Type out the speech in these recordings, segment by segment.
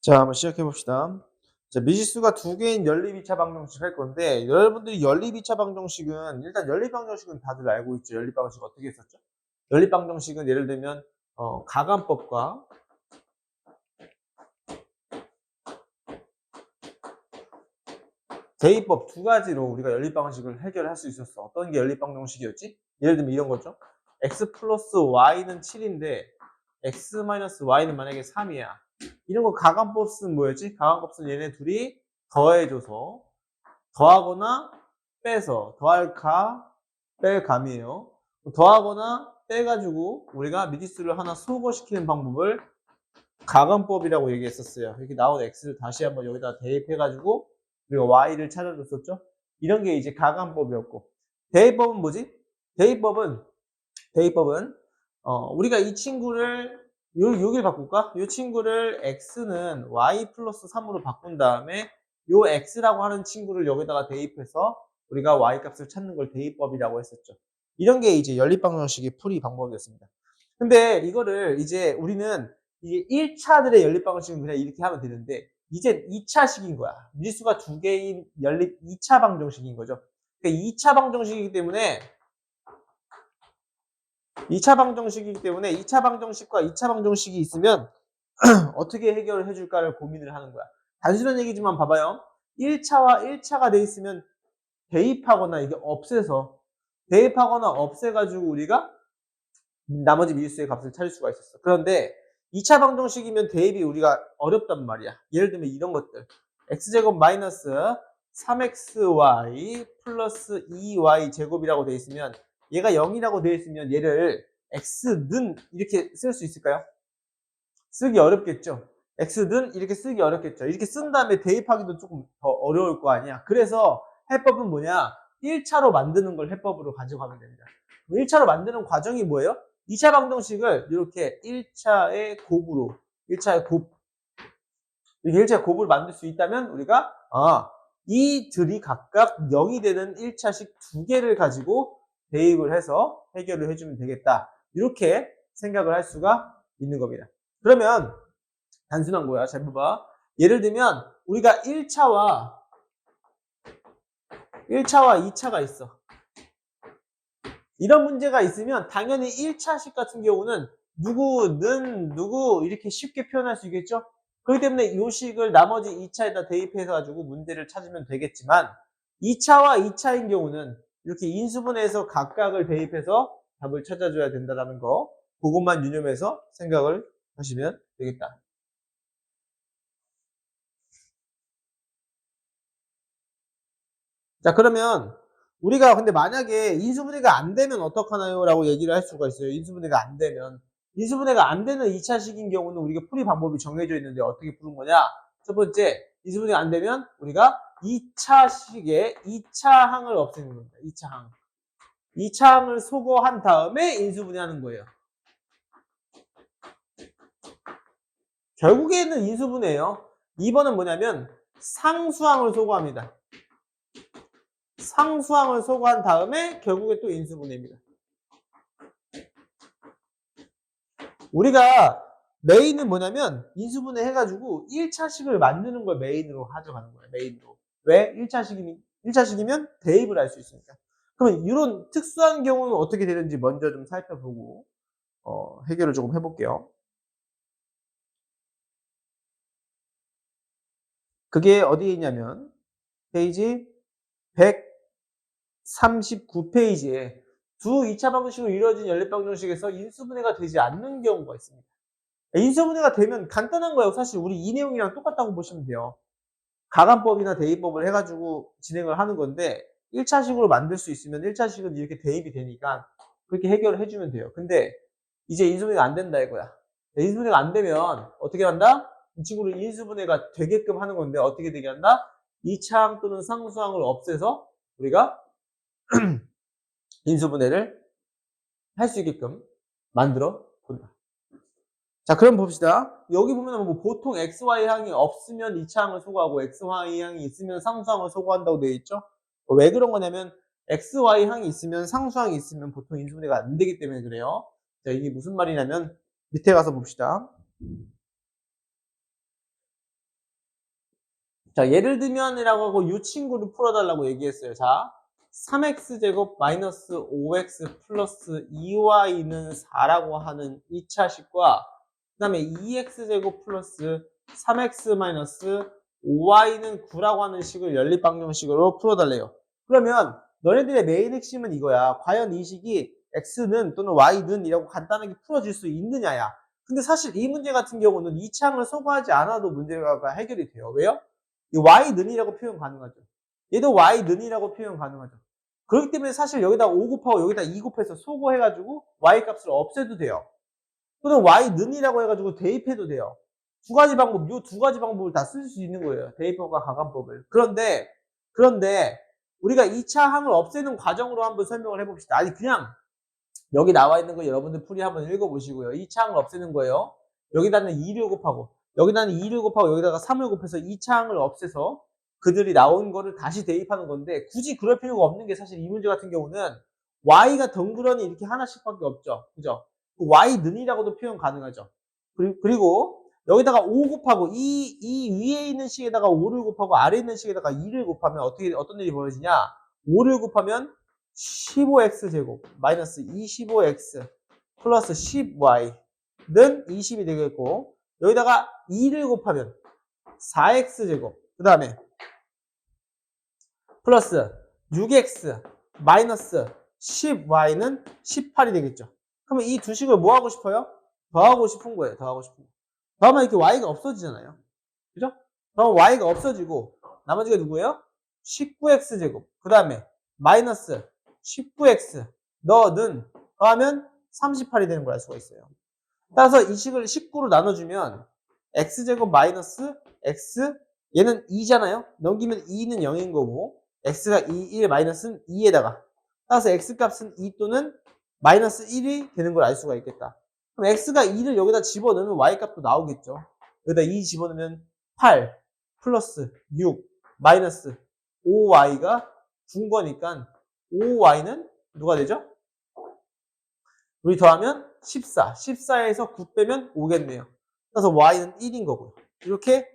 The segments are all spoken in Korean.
자, 한번 시작해 봅시다. 자, 미지수가 두 개인 연립 2차 방정식 할 건데, 여러분들이 연립 2차 방정식은, 일단 연립 방정식은 다들 알고 있죠. 연립 방정식 어떻게 했었죠? 연립 방정식은 예를 들면, 가간법과 대입법 두 가지로 우리가 연립 방정식을 해결할 수 있었어. 어떤 게 연립 방정식이었지? 예를 들면 이런 거죠. x 플러스 y는 7인데, x 마이너스 y는 만약에 3이야. 이런 거 가간법 쓰는 뭐였지? 가간법 쓰는 얘네 둘이 더해줘서, 더하거나 빼서 더할 가, 뺄 감이에요. 더하거나 빼가지고 우리가 미지수를 하나 소거시키는 방법을 가간법이라고 얘기했었어요. 이렇게 나온 x를 다시 한번 여기다 대입해가지고 우리가 y를 찾아줬었죠. 이런 게 이제 가간법이었고, 대입법은 뭐지? 대입법은 우리가 이 친구를 여기를 바꿀까? 이 친구를 x는 y 플러스 3으로 바꾼 다음에 요 x라고 하는 친구를 여기다가 대입해서 우리가 y 값을 찾는 걸 대입법이라고 했었죠. 이런 게 이제 연립방정식의 풀이 방법이었습니다. 근데 이거를 이제 우리는 이게 1차들의 연립방정식은 그냥 이렇게 하면 되는데, 이제 2차식인 거야. 미지수가 두 개인 연립 2차 방정식인 거죠. 그러니까 2차 방정식이기 때문에 2차 방정식이기 때문에 2차 방정식과 2차 방정식이 있으면 어떻게 해결을 해줄까를 고민을 하는 거야. 단순한 얘기지만 봐봐요. 1차와 1차가 돼 있으면 대입하거나 이게 없애서, 대입하거나 없애가지고 우리가 나머지 미지수의 값을 찾을 수가 있었어. 그런데 2차 방정식이면 대입이 우리가 어렵단 말이야. 예를 들면 이런 것들. x제곱 마이너스 3xy 플러스 2y 제곱이라고 돼 있으면, 얘가 0이라고 돼 있으면 얘를 x는 이렇게 쓸 수 있을까요? 쓰기 어렵겠죠. x는 이렇게 쓰기 어렵겠죠. 이렇게 쓴 다음에 대입하기도 조금 더 어려울 거 아니야. 그래서 해법은 뭐냐? 1차로 만드는 걸 해법으로 가져가면 됩니다. 1차로 만드는 과정이 뭐예요? 2차 방정식을 이렇게 1차의 곱으로, 1차의 곱, 이렇게 1차의 곱을 만들 수 있다면 우리가 이들이 각각 0이 되는 1차식 두 개를 가지고 대입을 해서 해결을 해주면 되겠다. 이렇게 생각을 할 수가 있는 겁니다. 그러면 단순한 거야. 잘 봐봐. 예를 들면 우리가 1차와 2차가 있어. 이런 문제가 있으면 당연히 1차식 같은 경우는 누구는 누구 이렇게 쉽게 표현할 수 있겠죠? 그렇기 때문에 이 식을 나머지 2차에다 대입해서 가지고 문제를 찾으면 되겠지만, 2차와 2차인 경우는 이렇게 인수분해해서 각각을 대입해서 답을 찾아줘야 된다는 거, 그것만 유념해서 생각을 하시면 되겠다. 자, 그러면 우리가 근데 만약에 인수분해가 안 되면 어떡하나요? 라고 얘기를 할 수가 있어요. 인수분해가 안 되면. 인수분해가 안 되는 2차식인 경우는 우리가 풀이 방법이 정해져 있는데 어떻게 푸는 거냐? 첫 번째, 인수분해가 안 되면 우리가 2차식의 2차항을 없애는 겁니다. 2차항. 2차항을 소거한 다음에 인수분해하는 거예요. 결국에는 인수분해예요. 2번은 뭐냐면 상수항을 소거합니다. 상수항을 소거한 다음에 결국에 또 인수분해입니다. 우리가 메인은 뭐냐면 인수분해 해가지고 1차식을 만드는 걸 메인으로 가져가는 거예요. 메인으로. 왜? 1차식이면 대입을 할 수 있으니까. 그러면 이런 특수한 경우는 어떻게 되는지 먼저 좀 살펴보고 해결을 조금 해볼게요. 그게 어디에 있냐면 페이지 139페이지에 두 2차 방정식으로 이루어진 연립방정식에서 인수분해가 되지 않는 경우가 있습니다. 인수분해가 되면 간단한 거예요. 사실 우리 이 내용이랑 똑같다고 보시면 돼요. 가간법이나 대입법을 해가지고 진행을 하는 건데, 1차식으로 만들 수 있으면 1차식은 이렇게 대입이 되니까 그렇게 해결을 해주면 돼요. 근데 이제 인수분해가 안 된다 이거야. 인수분해가 안 되면 어떻게 한다? 이 친구를 인수분해가 되게끔 하는 건데 어떻게 되게 한다? 2차항 또는 상수항을 없애서 우리가 인수분해를 할 수 있게끔 만들어 본다. 자, 그럼 봅시다. 여기 보면 뭐 보통 XY항이 없으면 2차항을 소거하고 XY항이 있으면 상수항을 소거한다고 되어 있죠? 왜 그런 거냐면 XY항이 있으면 상수항이 있으면 보통 인수분해가 안 되기 때문에 그래요. 자, 이게 무슨 말이냐면 밑에 가서 봅시다. 자, 예를 들면이라고 하고 이 친구를 풀어달라고 얘기했어요. 자, 3x제곱 마이너스 5x 플러스 2y는 4라고 하는 2차식과 그 다음에 2x제곱 플러스 3x 마이너스 5y는 9라고 하는 식을 연립방정식으로 풀어달래요. 그러면 너네들의 메인 핵심은 이거야. 과연 이 식이 x는 또는 y는 이라고 간단하게 풀어질 수 있느냐야. 근데 사실 이 문제 같은 경우는 이 창을 소거하지 않아도 문제가 해결이 돼요. 왜요? 이 y는이라고 표현 가능하죠. 얘도 y는이라고 표현 가능하죠. 그렇기 때문에 사실 여기다 5 곱하고 여기다 2 곱해서 소거해가지고 y 값을 없애도 돼요. 또는 y는이라고 해가지고 대입해도 돼요. 두 가지 방법, 요 두 가지 방법을 다 쓸 수 있는 거예요. 대입법과 가감법을. 그런데 우리가 2차 항을 없애는 과정으로 한번 설명을 해봅시다. 아니 그냥 여기 나와 있는 거 여러분들 풀이 한번 읽어보시고요. 2차 항을 없애는 거예요. 여기다는 2를 곱하고 여기다는 2를 곱하고 여기다가 3을 곱해서 2차 항을 없애서 그들이 나온 거를 다시 대입하는 건데 굳이 그럴 필요가 없는 게 사실 이 문제 같은 경우는 y가 덩그러니 이렇게 하나씩밖에 없죠. 그죠? y는이라고도 표현 가능하죠. 그리고 여기다가 5 곱하고 이 위에 있는 식에다가 5를 곱하고 아래에 있는 식에다가 2를 곱하면 어떤 일이 벌어지냐? 5를 곱하면 15x제곱 마이너스 25x 플러스 10y는 20이 되겠고 여기다가 2를 곱하면 4x제곱 그 다음에 플러스 6x 마이너스 10y는 18이 되겠죠. 그러면 이 두 식을 뭐 하고 싶어요? 더하고 싶은 거예요. 더하고 싶은 거. 더하면 이렇게 y가 없어지잖아요. 그죠? 그럼 y가 없어지고 나머지가 누구예요? 19x제곱 그 다음에 마이너스 19x 너는 더하면 38이 되는 걸 알 수가 있어요. 따라서 이 식을 19로 나눠주면 x제곱 마이너스 x 얘는 2잖아요. 넘기면 2는 0인 거고 x가 2, 1 마이너스는 2에다가 따라서 x값은 2 또는 마이너스 1이 되는 걸 알 수가 있겠다. 그럼 x가 2를 여기다 집어넣으면 y값도 나오겠죠. 여기다 2 집어넣으면 8 플러스 6 마이너스 5y가 9 거니까 5y는 누가 되죠? 우리 더하면 14. 14에서 9 빼면 5겠네요. 그래서 y는 1인 거고요. 이렇게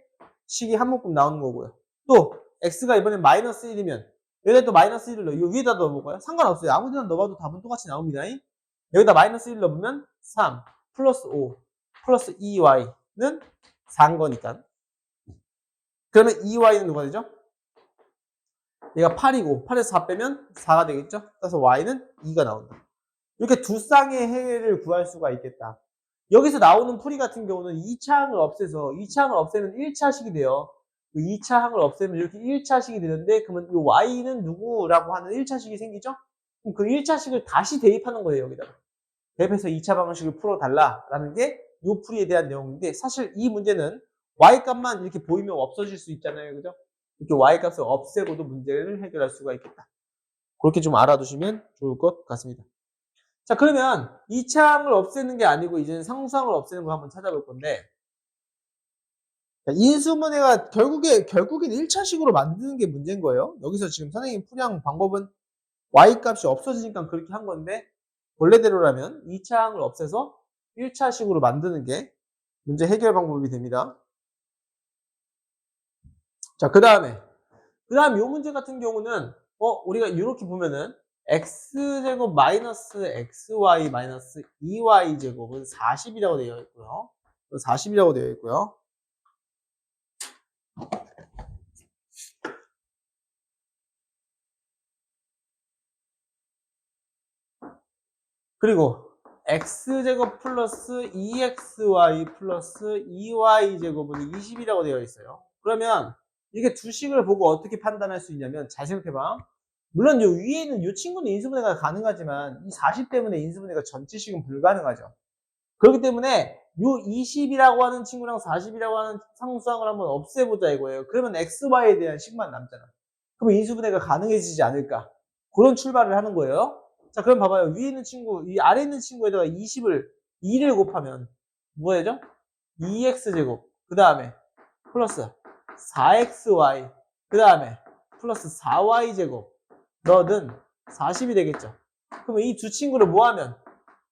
식이 한 묶음 나오는 거고요. 또 x가 이번엔 마이너스 1이면 여기다 또 마이너스 1을 넣어. 이 위에다 넣어볼까요? 상관없어요. 아무 데나 넣어봐도 답은 똑같이 나옵니다. 여기다 마이너스 1 넣으면 3 플러스 5 플러스 2y는 4인 거니까. 그러면 2y는 누가 되죠? 얘가 8이고 8에서 4 빼면 4가 되겠죠? 그래서 y는 2가 나온다. 이렇게 두 쌍의 해를 구할 수가 있겠다. 여기서 나오는 풀이 같은 경우는 2차 항을 없애서 2차 항을 없애면 1차식이 돼요. 그 2차 항을 없애면 이렇게 1차식이 되는데 그러면 이 y는 누구라고 하는 1차식이 생기죠? 그럼 그 1차식을 다시 대입하는 거예요. 여기다가. 대입해서 2차 방정식을 풀어달라라는 게 이 풀이에 대한 내용인데 사실 이 문제는 y값만 이렇게 보이면 없어질 수 있잖아요. 그죠? 이렇게 y값을 없애고도 문제를 해결할 수가 있겠다. 그렇게 좀 알아두시면 좋을 것 같습니다. 자, 그러면 2차 항을 없애는 게 아니고 이제는 상수항을 없애는 거 한번 찾아볼 건데 인수분해가 결국엔 1차식으로 만드는 게 문제인 거예요. 여기서 지금 선생님 풀이한 방법은 y값이 없어지니까 그렇게 한 건데 원래대로라면 2차 항을 없애서 1차식으로 만드는 게 문제 해결 방법이 됩니다. 자, 그 다음 이 문제 같은 경우는 우리가 이렇게 보면은 x제곱 마이너스 xy 마이너스 2y제곱은 40이라고 되어 있고요. 40이라고 되어 있고요. 그리고 x제곱 플러스 2xy 플러스 2y제곱은 20이라고 되어 있어요. 그러면 이게 두 식을 보고 어떻게 판단할 수 있냐면 잘 생각해봐. 물론 요 위에 있는 이 친구는 인수분해가 가능하지만 이 40 때문에 인수분해가 전체식은 불가능하죠. 그렇기 때문에 요 20이라고 하는 친구랑 40이라고 하는 상수항을 한번 없애보자 이거예요. 그러면 xy에 대한 식만 남잖아. 그러면 인수분해가 가능해지지 않을까. 그런 출발을 하는 거예요. 자, 그럼 봐봐요. 위에 있는 친구, 이 아래 있는 친구에다가 2를 곱하면 뭐 되죠? 2x제곱. 그 다음에 플러스 4xy. 그 다음에 플러스 4y제곱. 너는 40이 되겠죠. 그러면 이 두 친구를 뭐 하면?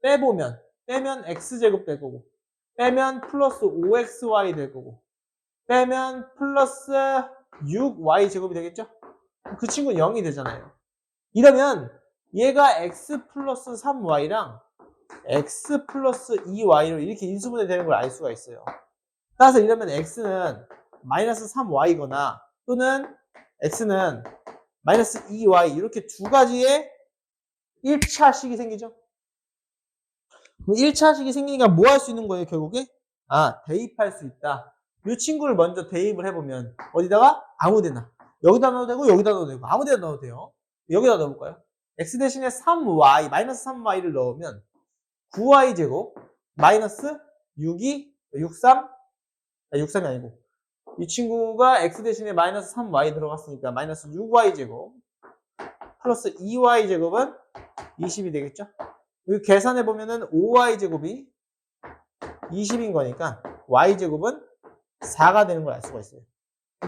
빼면 x제곱 될 거고. 빼면 플러스 5xy 될 거고. 빼면 플러스 6y 제곱이 되겠죠? 그 친구는 0이 되잖아요. 이러면 얘가 x 플러스 3y랑 x 플러스 2y로 이렇게 인수분해 되는 걸 알 수가 있어요. 따라서 이러면 x는 마이너스 3y거나 또는 x는 마이너스 2y 이렇게 두 가지의 1차식이 생기죠. 그럼 1차식이 생기니까 뭐 할 수 있는 거예요, 결국에? 대입할 수 있다. 이 친구를 먼저 대입을 해보면 어디다가? 아무데나. 여기다 넣어도 되고 여기다 넣어도 되고 아무데나 넣어도 돼요. 여기다 넣어볼까요? x 대신에 3y, 마이너스 3y를 넣으면 9y 제곱 마이너스 6이 63, 63이 아니고 이 친구가 x 대신에 마이너스 3y 들어갔으니까 마이너스 6y 제곱 플러스 2y 제곱은 20이 되겠죠? 여기 계산해 보면은 5y 제곱이 20인 거니까 y 제곱은 4가 되는 걸 알 수가 있어요.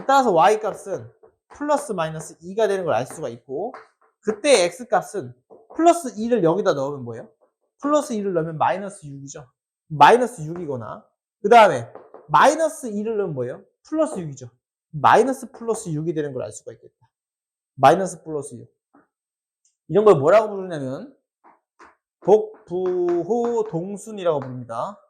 따라서 y 값은 플러스 마이너스 2가 되는 걸 알 수가 있고 그때 x 값은 플러스 2를 여기다 넣으면 뭐예요? 플러스 2를 넣으면 마이너스 6이죠. 마이너스 6이거나 그 다음에 마이너스 2를 넣으면 뭐예요? 플러스 6이죠. 마이너스 플러스 6이 되는 걸 알 수가 있겠다. 마이너스 플러스 6. 이런 걸 뭐라고 부르냐면 복부호 동순이라고 부릅니다.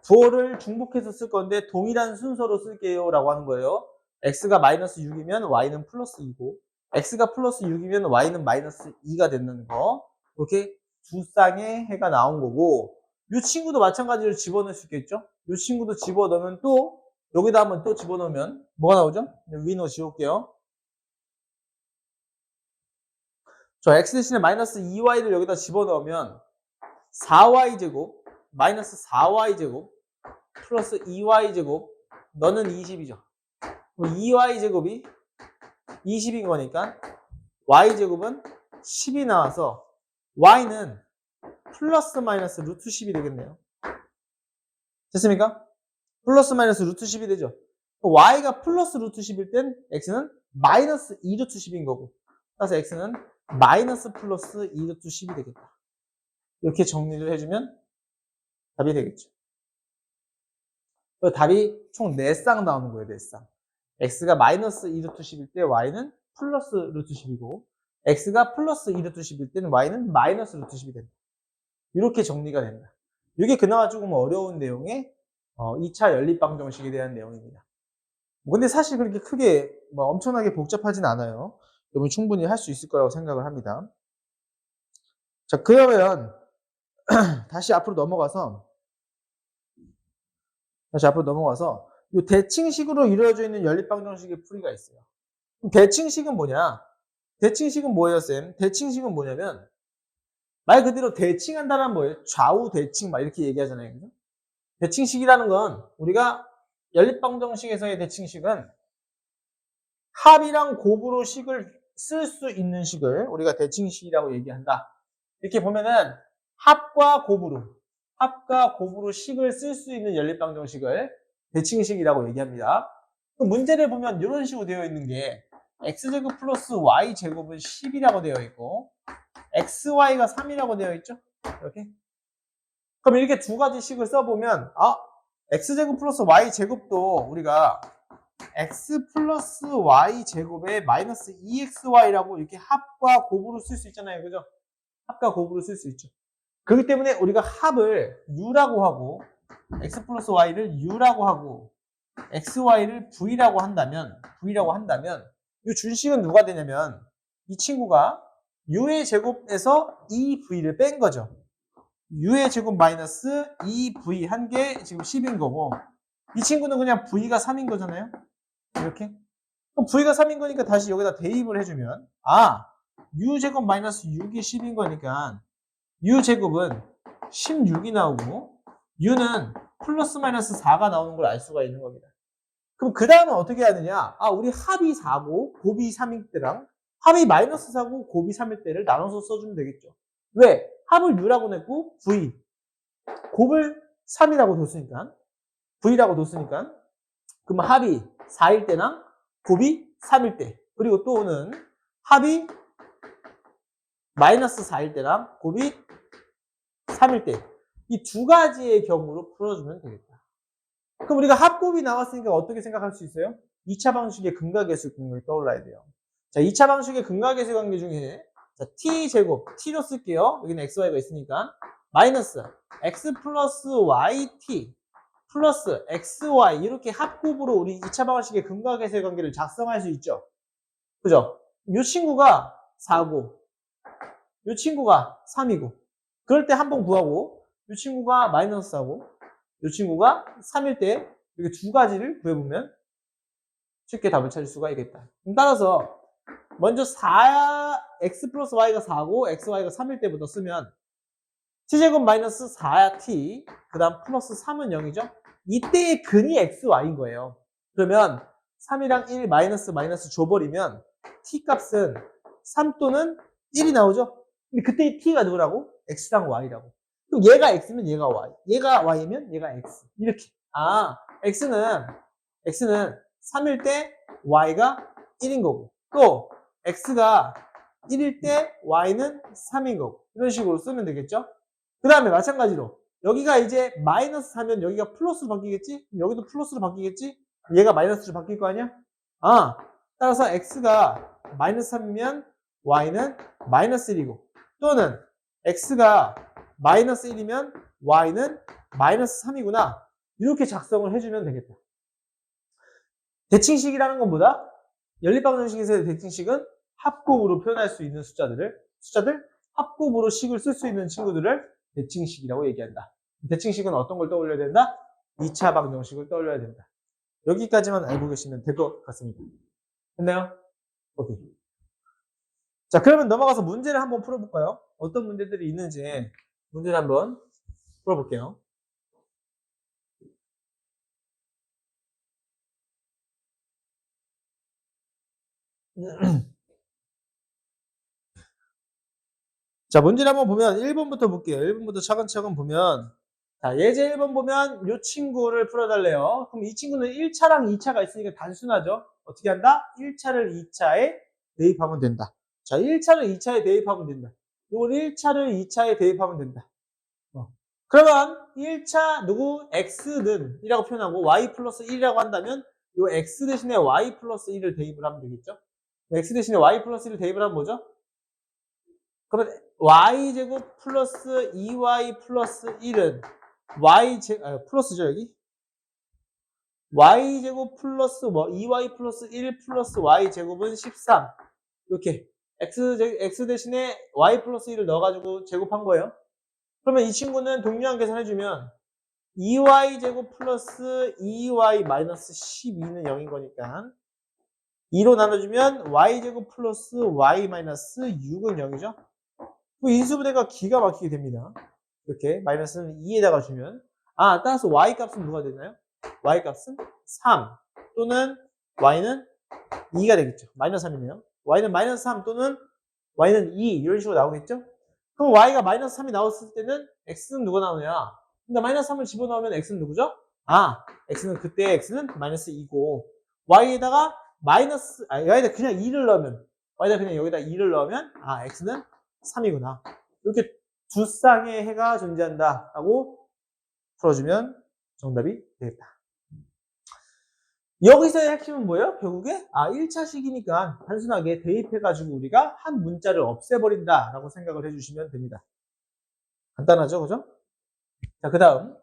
부호를 중복해서 쓸 건데 동일한 순서로 쓸게요 라고 하는 거예요. x가 마이너스 6이면 y는 플러스 2고 x가 플러스 6이면 y는 마이너스 2가 된다는 거. 이렇게 두 쌍의 해가 나온 거고 이 친구도 마찬가지로 집어넣을 수 있겠죠. 이 친구도 집어넣으면 또 여기다 한번 또 집어넣으면 뭐가 나오죠? 위너 지울게요. 저 x 대신에 마이너스 2y를 여기다 집어넣으면 4y 제곱 마이너스 4y 제곱 플러스 2y 제곱 너는 20이죠. 2y 제곱이 20인 거니까 y 제곱은 10이 나와서 y는 플러스 마이너스 루트 10이 되겠네요. 됐습니까? 플러스 마이너스 루트 10이 되죠. y가 플러스 루트 10일 땐 x는 마이너스 2 루트 10인 거고 따라서 x는 마이너스 플러스 2 루트 10이 되겠다. 이렇게 정리를 해주면 답이 되겠죠. 답이 총 4쌍 나오는 거예요. 4쌍. x가 마이너스 2 루트 10일 때 y는 플러스 루트 10이고 x가 플러스 2 루트 10일 때는 y는 마이너스 루트 10이 된다. 이렇게 정리가 된다. 이게 그나마 조금 어려운 내용의 2차 연립방정식에 대한 내용입니다. 근데 사실 그렇게 크게 엄청나게 복잡하진 않아요. 여러분 충분히 할 수 있을 거라고 생각을 합니다. 자, 그러면 다시 앞으로 넘어가서 이 대칭식으로 이루어져 있는 연립방정식의 풀이가 있어요. 그럼 대칭식은 뭐냐? 대칭식은 뭐예요, 쌤? 대칭식은 뭐냐면 말 그대로 대칭한다는 뭐예요? 좌우 대칭 막 이렇게 얘기하잖아요. 그죠? 대칭식이라는 건 우리가 연립방정식에서의 대칭식은 합이랑 곱으로 식을 쓸 수 있는 식을 우리가 대칭식이라고 얘기한다. 이렇게 보면은 합과 곱으로 식을 쓸 수 있는 연립방정식을 대칭식이라고 얘기합니다. 그럼 문제를 보면 이런 식으로 되어 있는 게 x제곱 플러스 y제곱은 10이라고 되어 있고 xy가 3이라고 되어 있죠? 이렇게. 그럼 이렇게 두 가지 식을 써보면 x제곱 플러스 y제곱도 우리가 x 플러스 y제곱에 마이너스 2xy라고 이렇게 합과 곱으로 쓸 수 있잖아요. 그죠? 합과 곱으로 쓸 수 있죠. 그렇기 때문에 우리가 합을 u라고 하고 x 플러스 y를 u라고 하고 xy를 v라고 한다면 이 준식은 누가 되냐면 이 친구가 u의 제곱에서 2v를 뺀 거죠. u의 제곱 마이너스 2v 한 개 지금 10인 거고 이 친구는 그냥 v가 3인 거잖아요. 이렇게. 그럼 v가 3인 거니까 다시 여기다 대입을 해주면 u제곱 마이너스 6이 10인 거니까 u제곱은 16이 나오고 u는 플러스 마이너스 4가 나오는 걸 알 수가 있는 겁니다. 그럼 그 다음은 어떻게 하느냐? 우리 합이 4고 곱이 3일 때랑 합이 마이너스 4고 곱이 3일 때를 나눠서 써주면 되겠죠. 왜? 합을 u라고 냈고 v 곱을 3이라고 뒀으니까 v라고 뒀으니까 그럼 합이 4일 때랑 곱이 3일 때 그리고 또는 합이 마이너스 4일 때랑 곱이 3일 때 이 두 가지의 경우로 풀어주면 되겠다. 그럼 그럼 우리가 합곱이 나왔으니까 어떻게 생각할 수 있어요? 2차 방식의 근각계수 관계 떠올라야 돼요. 자, 2차 방식의 근각계수 관계 중에 자, t제곱, t로 쓸게요. 여기는 xy가 있으니까 마이너스 x 플러스 yt 플러스 xy 이렇게 합곱으로 우리 2차 방식의 근각계수의 관계를 작성할 수 있죠. 그죠? 이 친구가 4고 이 친구가 3이고 그럴 때 한 번 구하고 이 친구가 마이너스 4고 이 친구가 3일 때 이렇게 두 가지를 구해보면 쉽게 답을 찾을 수가 있겠다. 그럼 따라서 먼저 4x 플러스 y가 4고 xy가 3일 때부터 쓰면 t제곱 마이너스 4t 그 다음 플러스 3은 0이죠. 이때의 근이 xy인 거예요. 그러면 3이랑 1 마이너스 줘버리면 t 값은 3 또는 1이 나오죠. 근데 그때 t가 누구라고? x랑 y라고. 그럼 얘가 x면 얘가 y, 얘가 y면 얘가 x. 이렇게. 아, x는 3일 때 y가 1인 거고 또 x가 1일 때 y는 3인 거고 이런 식으로 쓰면 되겠죠. 그 다음에 마찬가지로 여기가 이제 마이너스 4면 여기가 플러스로 바뀌겠지? 여기도 플러스로 바뀌겠지? 얘가 마이너스로 바뀔 거 아니야? 아, 따라서 x가 마이너스 3이면 y는 마이너스 1이고 또는 x가 마이너스 1이면 y는 마이너스 3이구나. 이렇게 작성을 해주면 되겠다. 대칭식이라는 건 뭐다? 연립방정식에서의 대칭식은 합곱으로 표현할 수 있는 숫자들 합곱으로 식을 쓸 수 있는 친구들을 대칭식이라고 얘기한다. 대칭식은 어떤 걸 떠올려야 된다? 2차 방정식을 떠올려야 된다. 여기까지만 알고 계시면 될 것 같습니다. 됐나요? 오케이. 자, 그러면 넘어가서 문제를 한번 풀어볼까요? 어떤 문제들이 있는지 문제를 한번 풀어볼게요. 자, 문제를 한번 보면 1번부터 볼게요. 1번부터 차근차근 보면 자, 예제 1번 보면 이 친구를 풀어달래요. 그럼 이 친구는 1차랑 2차가 있으니까 단순하죠. 어떻게 한다? 1차를 2차에 대입하면 된다. 자, 1차를 2차에 대입하면 된다. 이걸 1차를 2차에 대입하면 된다. 그러면 1차 누구? x는 이라고 표현하고 y 플러스 1이라고 한다면 이 x 대신에 y 플러스 1을 대입을 하면 되겠죠. x 대신에 y 플러스 1을 대입을 하면 뭐죠? 그러면 y제곱 플러스 2y 플러스 1은 플러스죠 여기? y제곱 플러스 2y 플러스 1 플러스 y제곱은 13 이렇게 x 대신에 y 플러스 1을 넣어가지고 제곱한 거예요. 그러면 이 친구는 동류항 계산해주면 2y제곱 플러스 2y 마이너스 12는 0인 거니까 2로 나눠주면 y제곱 플러스 y 마이너스 6은 0이죠. 그 인수분해가 기가 막히게 됩니다. 이렇게 마이너스는 2에다가 주면 따라서 y 값은 누가 되나요? y 값은 3 또는 y는 2가 되겠죠. 마이너스 3이네요. y는 마이너스 3 또는 y는 2 이런 식으로 나오겠죠. 그럼 y가 마이너스 3이 나왔을 때는 x는 누가 나오냐? 근데 마이너스 3을 집어넣으면 x는 누구죠? x는 그때 x는 마이너스 2고 y에다가 y에다 그냥 2를 넣으면 y에다 그냥 여기다 2를 넣으면 x는 3이구나. 이렇게 두 쌍의 해가 존재한다 라고 풀어주면 정답이 되겠다. 여기서의 핵심은 뭐예요? 결국에 1차식이니까 단순하게 대입해가지고 우리가 한 문자를 없애버린다 라고 생각을 해주시면 됩니다. 간단하죠? 그죠? 자, 그 다음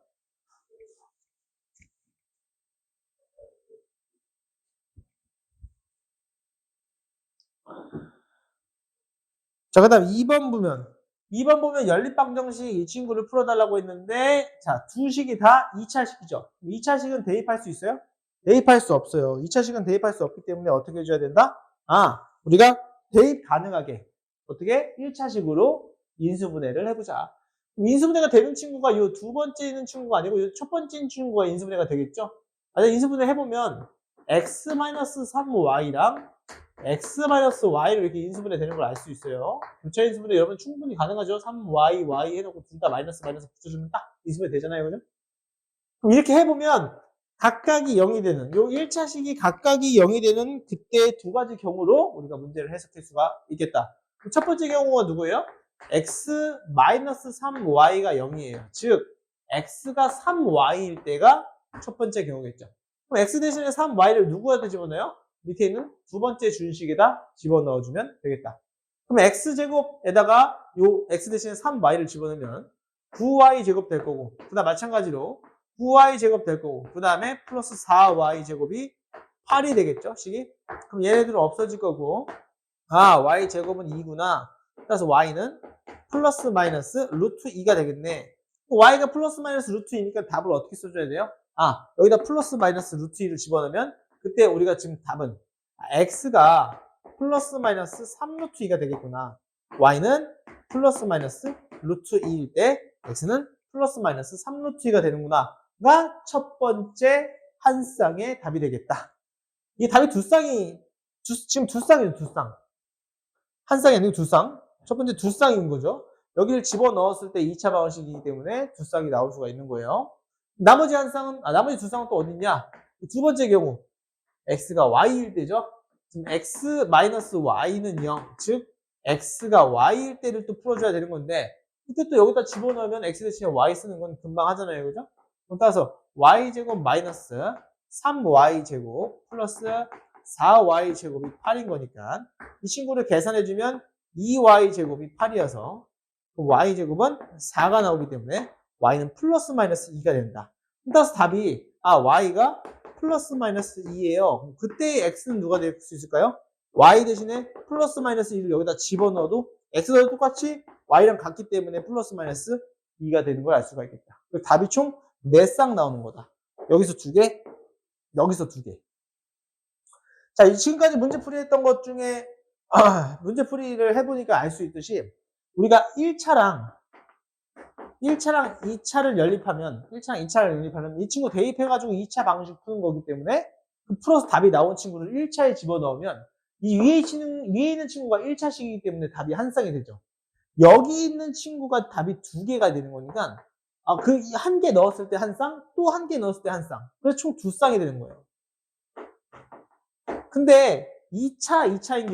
자, 그 다음 2번 보면 연립방정식 이 친구를 풀어달라고 했는데 자, 두 식이 다 2차식이죠. 2차식은 대입할 수 있어요? 대입할 수 없어요. 2차식은 대입할 수 없기 때문에 어떻게 해줘야 된다? 우리가 대입 가능하게 어떻게? 1차식으로 인수분해를 해보자. 인수분해가 되는 친구가 이 두 번째 있는 친구가 아니고 이 첫 번째 있는 친구가 인수분해가 되겠죠? 인수분해 해보면 x-3y랑 x-y로 이렇게 인수분해 되는 걸 알 수 있어요. 교차 인수분해 여러분 충분히 가능하죠? 3y, y 해놓고 둘 다 마이너스 붙여주면 딱 인수분해 되잖아요. 그죠? 그럼 이렇게 해보면 각각이 0이 되는, 요 1차식이 각각이 0이 되는 그때 두 가지 경우로 우리가 문제를 해석할 수가 있겠다. 첫 번째 경우가 누구예요? x-3y가 0이에요. 즉, x가 3y일 때가 첫 번째 경우겠죠. 그럼 x 대신에 3y를 누구한테 집어넣어요? 밑에 있는 두 번째 준식에다 집어넣어주면 되겠다. 그럼 x제곱에다가 요 x 대신에 3y를 집어넣으면 9y제곱 될 거고, 그 다음 마찬가지로 9y제곱 될 거고, 그 다음에 플러스 4y제곱이 8이 되겠죠, 식이? 그럼 얘네들은 없어질 거고, 아, y제곱은 2구나. 따라서 y는 플러스 마이너스 루트 2가 되겠네. y가 플러스 마이너스 루트 2니까 답을 어떻게 써줘야 돼요? 아, 여기다 플러스 마이너스 루트 2를 집어넣으면 그때 우리가 지금 답은 x가 플러스 마이너스 3 루트 2가 되겠구나. y는 플러스 마이너스 루트 2일 때 x는 플러스 마이너스 3 루트 2가 되는구나. 가 첫 번째 한 쌍의 답이 되겠다. 이 답이 두 쌍이, 지금 두 쌍이에요, 두 쌍. 한 쌍이 아니고 두 쌍. 첫 번째 두 쌍인 거죠. 여기를 집어넣었을 때 2차 방정식이기 때문에 두 쌍이 나올 수가 있는 거예요. 나머지 한 쌍은, 나머지 두 쌍은 또 어딨냐? 두 번째 경우, x가 y일 때죠. 지금 x-y는 0, 즉 x가 y일 때를 또 풀어줘야 되는 건데, 그때 또 여기다 집어넣으면 x 대신에 y 쓰는 건 금방 하잖아요, 그죠? 그럼 따라서 y제곱 마이너스 3y제곱 플러스 4y제곱이 8인 거니까 이 친구를 계산해주면 2y제곱이 8이어서 y제곱은 4가 나오기 때문에 y는 플러스 마이너스 2가 된다. 따라서 답이 y가 플러스 마이너스 2예요. 그때 x는 누가 될 수 있을까요? y 대신에 플러스 마이너스 2를 여기다 집어넣어도 x도 똑같이 y랑 같기 때문에 플러스 마이너스 2가 되는 걸 알 수가 있겠다. 답이 총 4쌍 나오는 거다. 여기서 2개, 여기서 2개. 자, 지금까지 문제풀이 했던 것 중에 문제풀이를 해보니까 알 수 있듯이 우리가 1차랑 2차를 연립하면 이 친구 대입해가지고 2차 방식 푸는 거기 때문에 그 풀어서 답이 나온 친구를 1차에 집어넣으면 이 위에 있는 친구가 1차식이기 때문에 답이 한 쌍이 되죠. 여기 있는 친구가 답이 2개가 되는 거니까 그 한 개 넣었을 때 한 쌍, 또 한 개 넣었을 때 한 쌍. 그래서 총 2쌍이 되는 거예요. 근데 2차인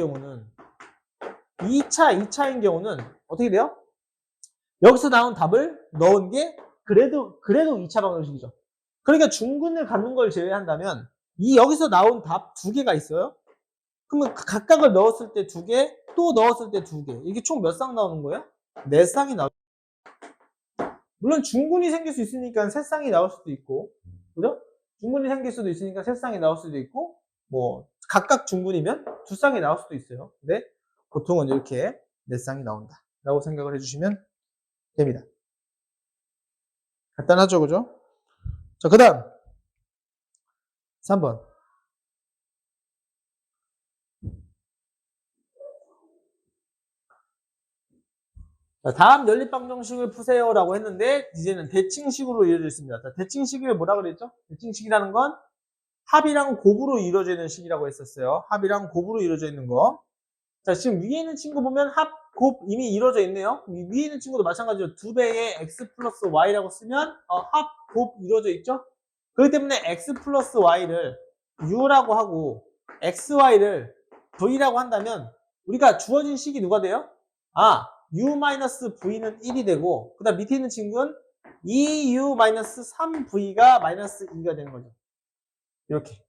경우는 어떻게 돼요? 여기서 나온 답을 넣은 게 그래도 2차 방정식이죠. 그러니까 중근을 갖는 걸 제외한다면 여기서 나온 답 2개가 있어요. 그러면 각각을 넣었을 때 2개, 또 넣었을 때 2개. 이게 총 몇 쌍 나오는 거예요? 4쌍이 나오죠. 물론 중근이 생길 수 있으니까 3쌍이 나올 수도 있고, 그죠? 중근이 생길 수도 있으니까 3쌍이 나올 수도 있고, 뭐 각각 중근이면 2쌍이 나올 수도 있어요. 근데 보통은 이렇게 4쌍이 나온다 라고 생각을 해주시면 됩니다. 간단하죠, 그죠? 자, 그 다음 3번. 자, 다음 연립방정식을 푸세요 라고 했는데 이제는 대칭식으로 이루어져 있습니다. 자, 대칭식을 뭐라 그랬죠? 대칭식이라는 건 합이랑 곱으로 이루어지는 식이라고 했었어요. 합이랑 곱으로 이루어져 있는 거. 자, 지금 위에 있는 친구 보면 합, 곱 이미 이루어져 있네요. 위에 있는 친구도 마찬가지로 2배의 x 플러스 y라고 쓰면 합, 곱 이루어져 있죠? 그렇기 때문에 x 플러스 y를 u라고 하고 xy를 v라고 한다면 우리가 주어진 식이 누가 돼요? u-v는 1이 되고 그 다음 밑에 있는 친구는 2u-3v가 마이너스 2가 되는 거죠. 이렇게.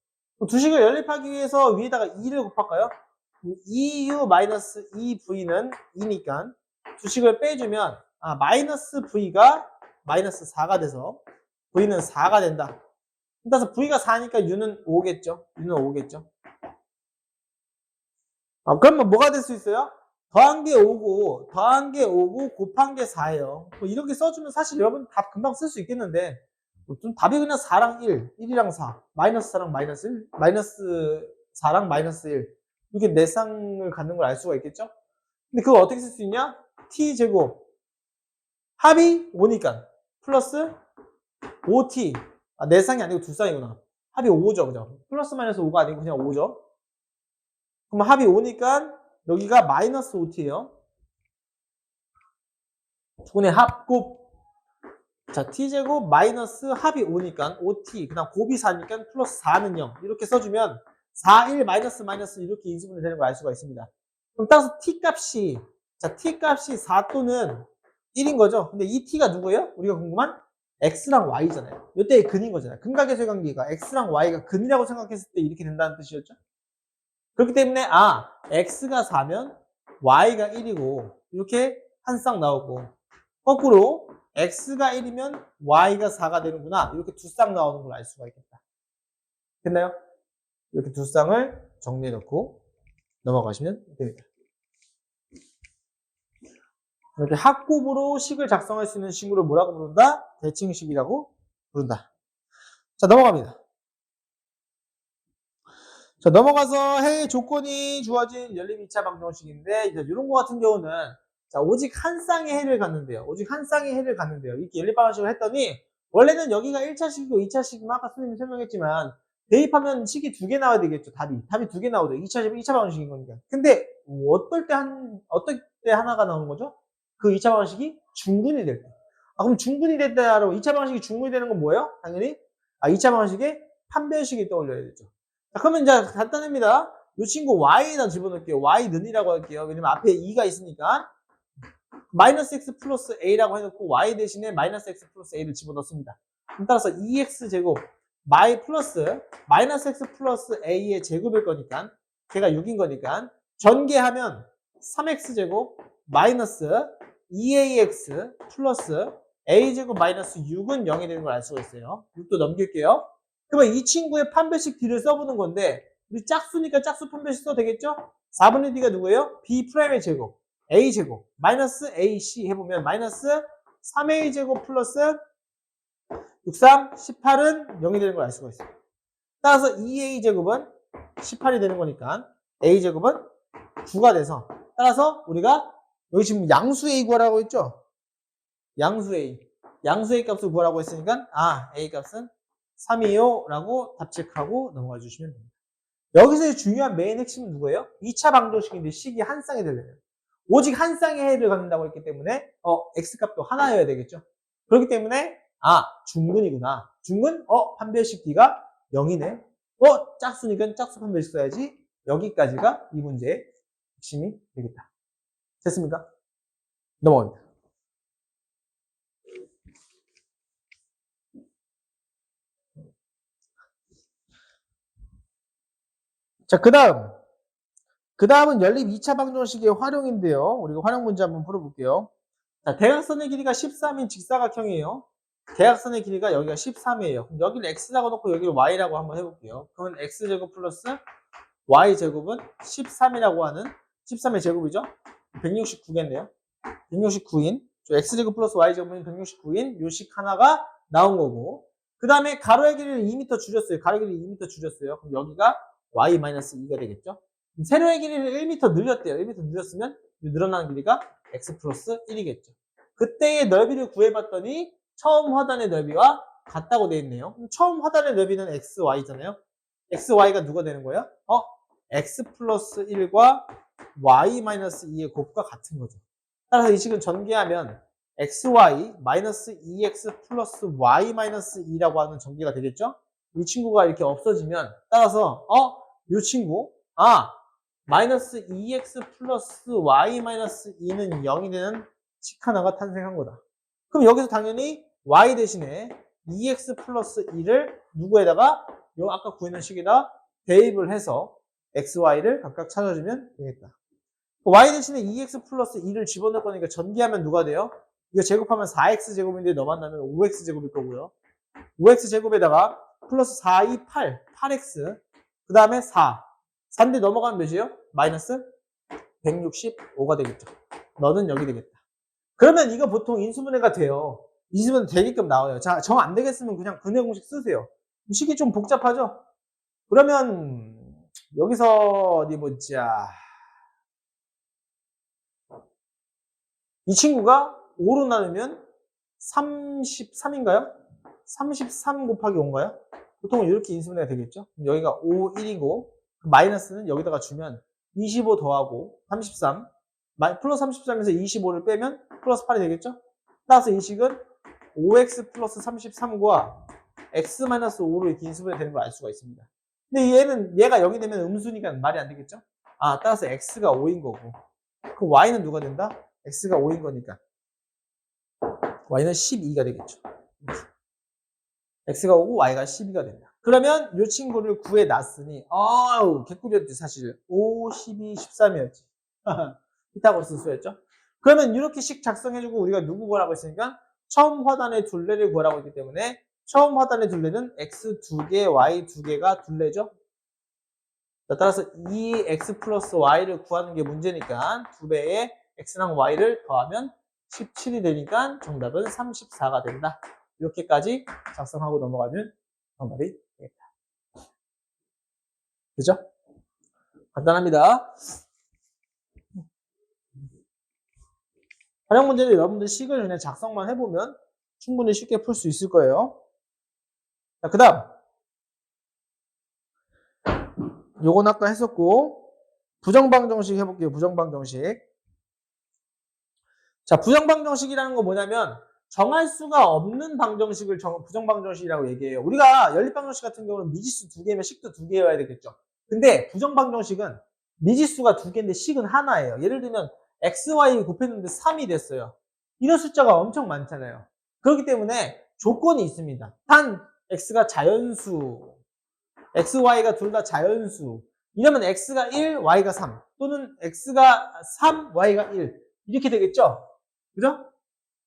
두 식을 연립하기 위해서 위에다가 2를 곱할까요? 2u-2v는 2니까 두 식을 빼주면 마이너스 v가 마이너스 4가 돼서 v는 4가 된다. 따라서 v가 4니까 u는 5겠죠. 그러면 뭐가 될 수 있어요? 더한 게 5고 곱한 게 4예요. 뭐 이렇게 써주면 사실 여러분 답 금방 쓸 수 있겠는데 좀 답이 그냥 4랑 1, 1이랑 4, 마이너스 4랑 마이너스 1, 마이너스 4랑 마이너스 1 이렇게 4쌍을 갖는 걸 알 수가 있겠죠? 근데 그걸 어떻게 쓸 수 있냐? t제곱 합이 5니까 플러스 5t 4쌍이 아니고 2쌍이구나. 합이 5죠, 그죠? 플러스 마이너스 5가 아니고 그냥 5죠. 그럼 합이 5니까 여기가 마이너스 5t예요. 두분의 합, 곱. 자, t제곱 마이너스 합이 5니까 5t. 그 다음 곱이 4니까 플러스 4는 0. 이렇게 써주면 4, 1, 마이너스 이렇게 인수분해 되는 걸 알 수가 있습니다. 그럼 따라서 t 값이 4 또는 1인 거죠. 근데 이 t가 누구예요? 우리가 궁금한 x랑 y잖아요. 이때의 근인 거잖아요. 근각의 관계가 x랑 y가 근이라고 생각했을 때 이렇게 된다는 뜻이었죠. 그렇기 때문에 x가 4면 y가 1이고 이렇게 한 쌍 나오고 거꾸로 x가 1이면 y가 4가 되는구나. 이렇게 두 쌍 나오는 걸 알 수가 있겠다. 됐나요? 이렇게 두 쌍을 정리해 놓고 넘어가시면 됩니다. 이렇게 합곱으로 식을 작성할 수 있는 식물을 뭐라고 부른다? 대칭식이라고 부른다. 자, 넘어갑니다. 자, 넘어가서 해의 조건이 주어진 연립 2차 방정식인데, 이제 이런 거 같은 경우는, 자, 오직 한 쌍의 해를 갖는데요. 오직 한 쌍의 해를 갖는데요. 이렇게 연립 방정식을 했더니, 원래는 여기가 1차식이고 2차식이면 아까 선생님이 설명했지만, 대입하면 식이 두 개 나와야 되겠죠, 답이. 답이 두 개 나오죠. 2차 방정식인 거니까. 근데, 어떨 때 하나가 나오는 거죠? 그 2차 방정식이 중근이 될 때. 그럼 중근이 될 때라고 2차 방정식이 중근이 되는 건 뭐예요? 당연히, 2차 방정식에 판별식이 떠올려야 되죠. 자, 그러면 이제 간단합니다. 이 친구 y에다 집어넣을게요. y는이라고 할게요. 왜냐면 앞에 2가 있으니까. 마이너스 x 플러스 a라고 해놓고 y 대신에 마이너스 x 플러스 a를 집어넣습니다. 따라서 2x제곱 플러스 마이너스 x 플러스 a의 제곱일 거니까 걔가 6인 거니까 전개하면 3x제곱 마이너스 2ax 플러스 a제곱 마이너스 6은 0이 되는 걸 알 수가 있어요. 6도 넘길게요. 그러면 이 친구의 판별식 D를 써보는 건데 우리 짝수니까 짝수 판별식 써도 되겠죠? 4분의 D가 누구예요? B'의 제곱 A제곱 마이너스 AC 해보면 마이너스 3A제곱 플러스 63, 18은 0이 되는 걸 알 수가 있어요. 따라서 2A제곱은 18이 되는 거니까 A제곱은 9가 돼서 따라서 우리가 여기 지금 양수 A 구하라고 했죠? 양수 A 값을 구하라고 했으니까 A 값은 3이요 라고 답 체크하고 넘어가 주시면 됩니다. 여기서의 중요한 메인 핵심은 누구예요? 2차 방정식인데 식이 한 쌍이 되려면 오직 한 쌍의 해를 갖는다고 했기 때문에 x값도 하나여야 되겠죠. 그렇기 때문에 중근이구나. 중근 판별식 D가 0이네. 짝수니까 짝수 판별식 써야지. 여기까지가 이 문제의 핵심이 되겠다. 됐습니까? 넘어갑니다. 자, 그 다음은 연립 2차 방정식의 활용인데요. 우리가 활용 문제 한번 풀어볼게요. 자, 대각선의 길이가 13인 직사각형이에요. 대각선의 길이가 여기가 13이에요. 그럼 여기를 x라고 놓고 여기를 y라고 한번 해볼게요. 그러면 x제곱 플러스 y제곱은 13이라고 하는 13의 제곱이죠. 169겠네요. 169인 x제곱 플러스 y제곱은 169인 요 식 하나가 나온 거고 그 다음에 가로의 길이를 2m 줄였어요. 가로의 길이를 2m 줄였어요. 그럼 여기가 y-2가 되겠죠. 세로의 길이를 1m 늘렸대요. 1m 늘렸으면 늘어나는 길이가 x 플러스 1이겠죠. 그때의 넓이를 구해봤더니 처음 화단의 넓이와 같다고 되어 있네요. 처음 화단의 넓이는 xy잖아요. xy가 누가 되는 거예요? x 플러스 1과 y-2의 곱과 같은 거죠. 따라서 이 식은 전개하면 xy 마이너스 2x 플러스 y-2라고 하는 전개가 되겠죠? 이 친구가 이렇게 없어지면 따라서 이 친구 마이너스 2x 플러스 y-2는 0이 되는 식 하나가 탄생한 거다. 그럼 여기서 당연히 y 대신에 2x 플러스 2를 누구에다가 요 아까 구해놓은 식에다 대입을 해서 xy를 각각 찾아주면 되겠다. y 대신에 2x 플러스 2를 집어넣을 거니까 전개하면 누가 돼요? 이거 제곱하면 4x 제곱인데 너 만나면 5x 제곱일 거고요. 5x 제곱에다가 플러스 4, 2, 8x 그 다음에 4인데 넘어가면 몇이에요? 마이너스 165가 되겠죠. 너는 여기 되겠다. 그러면 이거 보통 인수분해가 돼요. 인수분해 되게끔 나와요. 자, 정 안 되겠으면 그냥 근해 공식 쓰세요. 식이 좀 복잡하죠? 그러면 여기서 어디 보자. 이 친구가 5로 나누면 33인가요? 33 곱하기 5인가요? 보통은 이렇게 인수분해가 되겠죠? 여기가 5, 1이고 마이너스는 여기다가 주면 25 더하고 33 플러스 33에서 25를 빼면 플러스 8이 되겠죠? 따라서 이 식은 5x 플러스 33과 x-5로 이렇게 인수분해 되는 걸 알 수가 있습니다. 근데 얘가 0이 되면 음수니까 말이 안 되겠죠? 따라서 x가 5인 거고 그 y는 누가 된다? x가 5인 거니까 y는 12가 되겠죠. x가 5고 y가 12가 된다. 그러면 이 친구를 구해놨으니 아우 개꿀이었지 사실. 5, 12, 13이었지. 피타고라스 수였죠. 그러면 이렇게식 작성해주고 우리가 누구 구하라고 했으니까 처음 화단의 둘레를 구하라고 했기 때문에 처음 화단의 둘레는 x 2개, y 2개가 둘레죠. 따라서 2x 플러스 y를 구하는 게 문제니까 2배의 x랑 y를 더하면 17이 되니까 정답은 34가 된다. 이렇게까지 작성하고 넘어가면 정답이 되겠다. 그죠? 간단합니다. 활용 문제는 여러분들 식을 그냥 작성만 해보면 충분히 쉽게 풀 수 있을 거예요. 자, 그 다음. 요건 아까 했었고, 부정방정식 해볼게요. 부정방정식. 자, 부정방정식이라는 거 뭐냐면, 정할 수가 없는 방정식을 부정방정식이라고 얘기해요. 우리가 연립방정식 같은 경우는 미지수 2개면 식도 2개여야 되겠죠. 근데 부정방정식은 미지수가 2개인데 식은 하나예요. 예를 들면, x, y 곱했는데 3이 됐어요. 이런 숫자가 엄청 많잖아요. 그렇기 때문에 조건이 있습니다. 단 x가 자연수, x, y가 둘 다 자연수. 이러면 x가 1, y가 3 또는 x가 3, y가 1 이렇게 되겠죠? 그죠?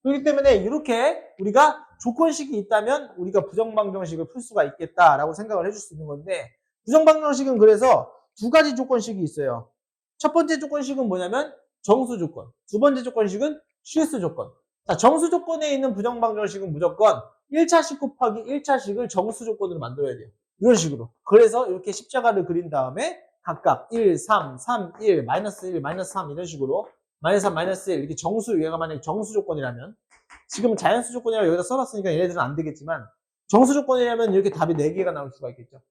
그렇기 때문에 이렇게 우리가 조건식이 있다면 우리가 부정방정식을 풀 수가 있겠다라고 생각을 해줄 수 있는 건데 부정방정식은 그래서 두 가지 조건식이 있어요. 첫 번째 조건식은 뭐냐면 정수 조건, 두 번째 조건식은 실수 조건. 자, 정수 조건에 있는 부정방정식은 무조건 1차식 곱하기 1차식을 정수 조건으로 만들어야 돼요. 이런 식으로. 그래서 이렇게 십자가를 그린 다음에 각각 1, 3, 3, 1, 마이너스 1, 마이너스 3 이런 식으로 마이너스 3, 마이너스 1 이렇게 정수, 얘가 만약에 정수 조건이라면 지금 자연수 조건이라고 여기다 써놨으니까 얘네들은 안 되겠지만 정수 조건이라면 이렇게 답이 4개가 나올 수가 있겠죠.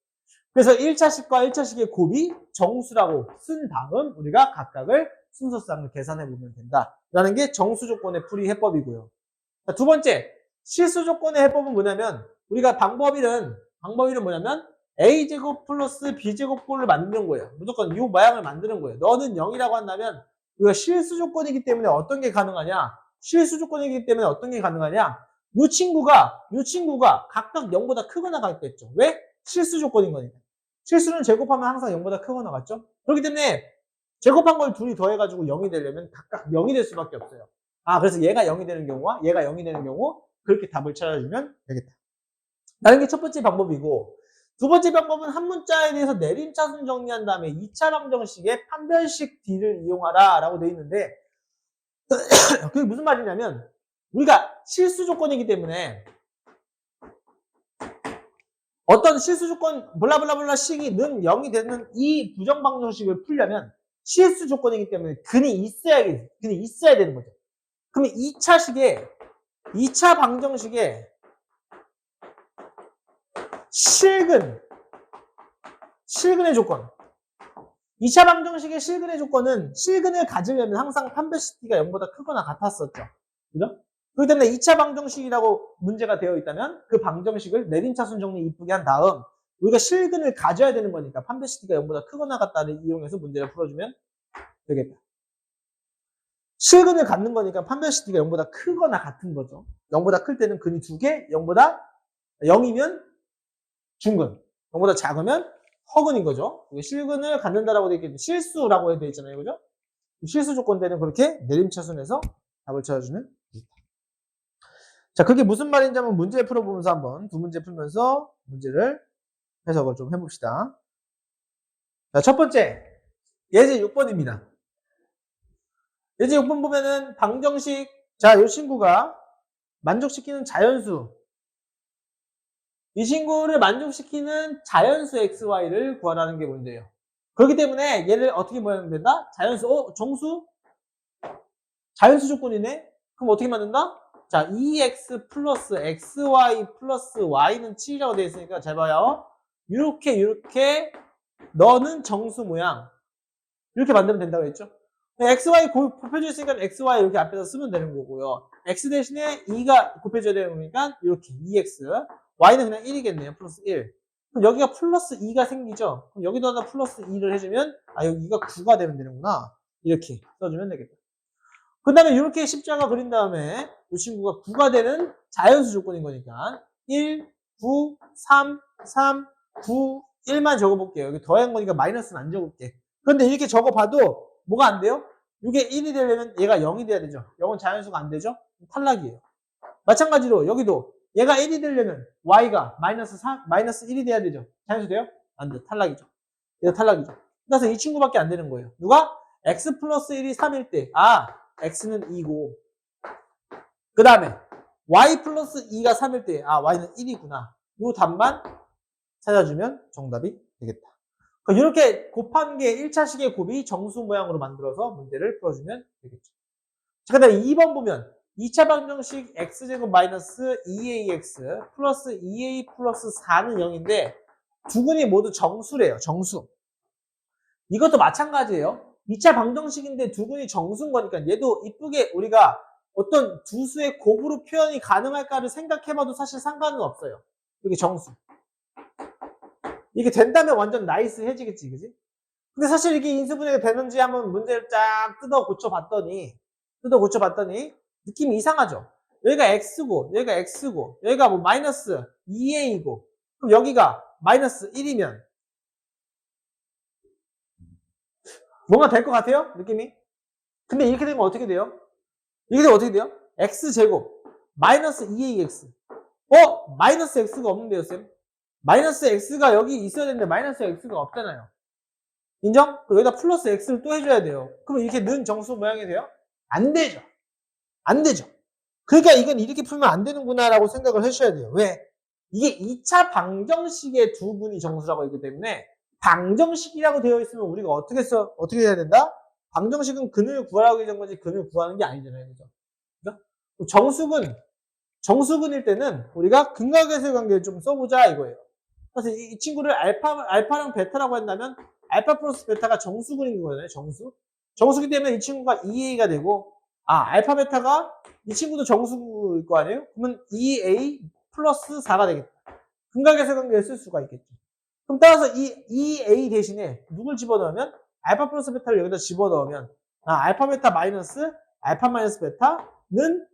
그래서 1차식과 1차식의 곱이 정수라고 쓴 다음 우리가 각각을 순서상을 계산해 보면 된다라는 게 정수 조건의 풀이 해법이고요. 자, 두 번째, 실수 조건의 해법은 뭐냐면 우리가 방법일은 뭐냐면 a제곱 플러스 b제곱꼴을 만드는 거예요. 무조건 이 모양을 만드는 거예요. 너는 0이라고 한다면 우리가 실수 조건이기 때문에 어떤 게 가능하냐? 실수 조건이기 때문에 어떤 게 가능하냐? 이 친구가 각각 0보다 크거나 같겠죠. 왜? 실수 조건인 거니까. 실수는 제곱하면 항상 0보다 크거나 같죠? 그렇기 때문에 제곱한 걸 둘이 더해가지고 0이 되려면 각각 0이 될 수밖에 없어요. 아, 그래서 얘가 0이 되는 경우와 얘가 0이 되는 경우 그렇게 답을 찾아주면 되겠다. 라는 게 첫 번째 방법이고 두 번째 방법은 한 문자에 대해서 내림차순 정리한 다음에 2차 방정식의 판별식 D를 이용하라 라고 되어 있는데 그게 무슨 말이냐면 우리가 실수 조건이기 때문에 어떤 실수 조건 블라블라블라 식이 는 0이 되는 이 부정방정식을 풀려면 실수 조건이기 때문에 근이 있어야 되는 거죠. 그러면 2차 방정식에 실근의 조건. 2차 방정식의 실근의 조건은 실근을 가지려면 항상 판별식 D가 0보다 크거나 같았었죠. 그죠? 그렇기 때문에 2차 방정식이라고 문제가 되어 있다면 그 방정식을 내림차순 정리 이쁘게 한 다음 우리가 실근을 가져야 되는 거니까 판별식 D가 0보다 크거나 같다를 이용해서 문제를 풀어주면 되겠다. 실근을 갖는 거니까 판별식 D가 0보다 크거나 같은 거죠. 0보다 클 때는 근이 2개, 0이면 중근, 0보다 작으면 허근인 거죠. 실근을 갖는다라고 되어 있기 때문에 실수라고 되어 있잖아요. 그죠? 실수 조건 때는 그렇게 내림차순에서 답을 찾아주면 됩니다. 자, 그게 무슨 말인지 한번 문제를 풀어보면서 한번 두 문제 풀면서 문제를 해석을 좀 해봅시다. 자, 첫 번째, 예제 6번입니다. 예제 6번 보면은 방정식, 자, 이 친구가 만족시키는 자연수, 이 친구를 만족시키는 자연수 XY를 구하라는 게 문제예요. 그렇기 때문에 얘를 어떻게 모으면 된다? 자연수, 정수? 자연수 조건이네? 그럼 어떻게 만든다? 자, 2x 플러스 xy 플러스 y는 7이라고 되어 있으니까 잘 봐요. 이렇게 너는 정수 모양 이렇게 만들면 된다고 했죠. xy 곱해져 있으니까 xy 이렇게 앞에서 쓰면 되는 거고요. x 대신에 2가 곱해져야 되는 거니까 이렇게 2x y는 그냥 1이겠네요. 플러스 1. 그럼 여기가 플러스 2가 생기죠. 그럼 여기다가 플러스 2를 해주면 여기가 9가 되면 되는구나. 이렇게 써주면 되겠다. 그 다음에 이렇게 십자가 그린 다음에 이 친구가 9가 되는 자연수 조건인 거니까 1, 9, 3, 3, 9, 1만 적어볼게요. 여기 더한 거니까 마이너스는 안 적을게. 그런데 이렇게 적어봐도 뭐가 안 돼요? 이게 1이 되려면 얘가 0이 돼야 되죠. 0은 자연수가 안 되죠? 탈락이에요. 마찬가지로 여기도 얘가 1이 되려면 y가 마이너스 1이 돼야 되죠. 자연수 돼요? 안 돼. 탈락이죠. 얘도 탈락이죠. 그래서 이 친구밖에 안 되는 거예요. 누가? x 플러스 1이 3일 때 x는 2고 그 다음에 y 플러스 2가 3일 때 y는 1이구나. 이 답만 찾아주면 정답이 되겠다. 이렇게 곱한 게 1차식의 곱이 정수 모양으로 만들어서 문제를 풀어주면 되겠죠. 자, 그 다음에 2번 보면 2차 방정식 x제곱 마이너스 2ax 플러스 2a 플러스 4는 0인데 두 근이 모두 정수래요. 정수. 이것도 마찬가지예요. 2차 방정식인데 두 근이 정수인 거니까 얘도 이쁘게 우리가 어떤 두 수의 곱으로 표현이 가능할까를 생각해봐도 사실 상관은 없어요. 이게 정수. 이게 된다면 완전 나이스해지겠지, 그지? 근데 사실 이게 인수분해가 되는지 한번 문제를 쫙 뜯어 고쳐봤더니 느낌이 이상하죠? 여기가 x고, 여기가 x고, 여기가 뭐 마이너스 2a이고, 그럼 여기가 마이너스 1이면 뭔가 될 것 같아요? 느낌이? 근데 이렇게 되면 어떻게 돼요? 이렇게 되면 어떻게 돼요? x제곱 마이너스 2ax 마이너스 x가 없는데요, 쌤? 마이너스 x가 여기 있어야 되는데 마이너스 x가 없잖아요. 인정? 여기다 플러스 x를 또 해줘야 돼요. 그럼 이렇게 는 정수 모양이 돼요? 안 되죠. 안 되죠. 그러니까 이건 이렇게 풀면 안 되는구나 라고 생각을 하셔야 돼요. 왜? 이게 2차 방정식의 두 분이 정수라고 했기 때문에 방정식이라고 되어 있으면 우리가 어떻게 해야 된다? 방정식은 근을 구하라고 했던 거지 근을 구하는 게 아니잖아요. 그죠? 정수근일 때는 우리가 근각에서의 관계를 좀 써보자 이거예요. 그래서 이 친구를 알파랑 베타라고 한다면 알파 플러스 베타가 정수근인 거잖아요. 정수기 때문에 이 친구가 2a가 되고 알파 베타가 이 친구도 정수일 거 아니에요? 그러면 2a 플러스 4가 되겠다. 근각에서의 관계를 쓸 수가 있겠죠. 그럼 따라서 이 2a 대신에 누굴 집어넣으면 알파 플러스 베타를 여기다 집어넣으면 알파 베타 마이너스 알파 마이너스 베타는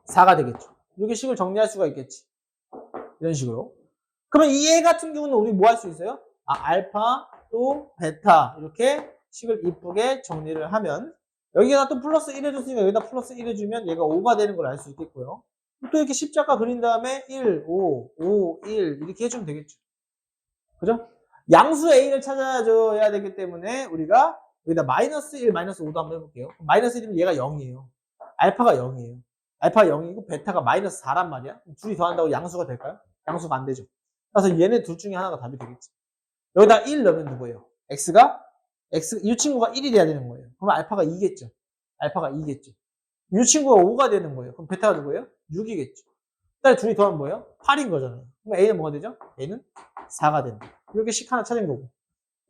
4가 되겠죠. 이렇게 식을 정리할 수가 있겠지. 이런 식으로. 그러면 이 애 같은 경우는 우리 뭐 할 수 있어요? 알파 또 베타 이렇게 식을 이쁘게 정리를 하면 여기가 또 플러스 1 해줬으니까 여기다 플러스 1 해주면 얘가 5가 되는 걸 알 수 있겠고요. 또 이렇게 십자가 그린 다음에 1, 5, 5, 1 이렇게 해주면 되겠죠. 그죠? 양수 A를 찾아줘야 되기 때문에 우리가 여기다 마이너스 1, 마이너스 5도 한번 해볼게요. 마이너스 1이면 얘가 0이에요. 알파가 0이에요. 알파가 0이고 베타가 마이너스 4란 말이야. 둘이 더한다고 양수가 될까요? 양수가 안 되죠. 그래서 얘네 둘 중에 하나가 답이 되겠지. 여기다 1 넣으면 누구예요? 이 친구가 1이 돼야 되는 거예요. 그럼 알파가 2겠죠. 알파가 2겠죠. 이 친구가 5가 되는 거예요. 그럼 베타가 누구예요? 6이겠죠. 그다음에 둘이 더하면 뭐예요? 8인 거잖아요. 그럼 A는 뭐가 되죠? A는 4가 된다. 이렇게 식 하나 찾은 거고.